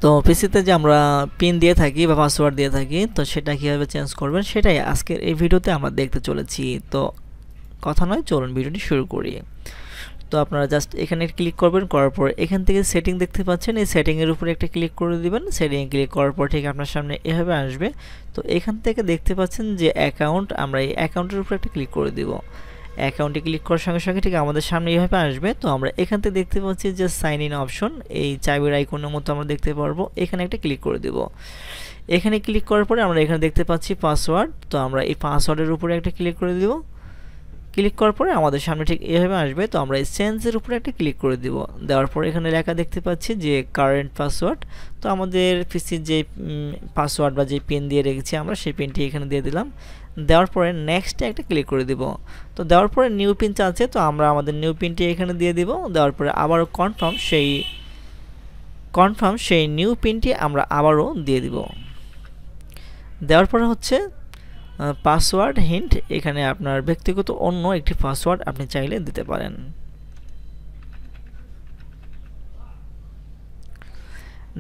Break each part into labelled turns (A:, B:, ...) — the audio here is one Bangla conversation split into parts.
A: তো পিসিতে যে আমরা পিন দিয়ে থাকি বা পাসওয়ার্ড দিয়ে থাকি, তো সেটা কীভাবে চেঞ্জ করবেন সেটাই আজকের এই ভিডিওতে আমরা দেখতে চলেছি। তো কথা নয়, চলুন ভিডিওটি শুরু করি। তো আপনারা জাস্ট এখানে ক্লিক করবেন, করার পর এখান থেকে সেটিং দেখতে পাচ্ছেন, এই সেটিংয়ের উপরে একটা ক্লিক করে দিবেন। সেটিংয়ে ক্লিক করার পর ঠিক আপনার সামনে এভাবে আসবে। তো এখান থেকে দেখতে পাচ্ছেন যে অ্যাকাউন্ট, আমরা এই অ্যাকাউন্টের উপরে একটা ক্লিক করে দিব। অ্যাকাউন্টে ক্লিক করার সঙ্গে সঙ্গে ঠিক আমাদের সামনে এইভাবে আসবে। তো আমরা এখান থেকে দেখতে পাচ্ছি যে সাইন ইন অপশন, এই চাবির আইকনের মতো আমরা দেখতে পারবো, এখানে একটা ক্লিক করে দেব। এখানে ক্লিক করার পরে আমরা এখানে দেখতে পাচ্ছি পাসওয়ার্ড, তো আমরা এই পাসওয়ার্ডের উপরে একটা ক্লিক করে দিব। ক্লিক করার পরে আমাদের সামনে ঠিক এভাবে আসবে। তো আমরা এই চেঞ্জের উপরে একটা ক্লিক করে দিব। দেওয়ার পরে এখানে লেখা দেখতে পাচ্ছি যে কারেন্ট পাসওয়ার্ড। তো আমাদের পিসির যে পাসওয়ার্ড বা যে পিন দিয়ে রেখেছি আমরা, সেই পিনটি এখানে দিয়ে দিলাম। দেওয়ার পরে নেক্সটে একটা ক্লিক করে দিব। তো দেওয়ার পরে নিউ পিন চাচ্ছে, তো আমরা আমাদের নিউ পিনটি এখানে দিয়ে দিব। দেওয়ার পরে আবারও কনফার্ম, সেই নিউ পিনটি আমরা আবারও দিয়ে দিব। দেওয়ার পরে হচ্ছে পাসওয়ার্ড হিন্ট, এখানে আপনার ব্যক্তিগত অন্য একটি পাসওয়ার্ড আপনি চাইলে দিতে পারেন।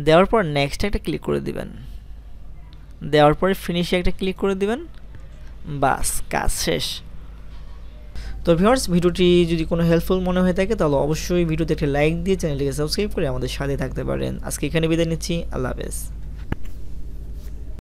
A: দেওয়ার পর নেক্সট একটা ক্লিক করে দিবেন। দেওয়ার পরে ফিনিশে একটা ক্লিক করে দিবেন। বাস, কাজ শেষ। তো ভিউয়ার্স, ভিডিওটি যদি কোনো হেল্পফুল মনে হয়ে থাকে তাহলে অবশ্যই ভিডিওতে একটা লাইক দিয়ে চ্যানেলটিকে সাবস্ক্রাইব করে আমাদের সাথে থাকতে পারেন। আজকে এখানে বিদায় নিচ্ছি, আল্লাহ হাফেজ।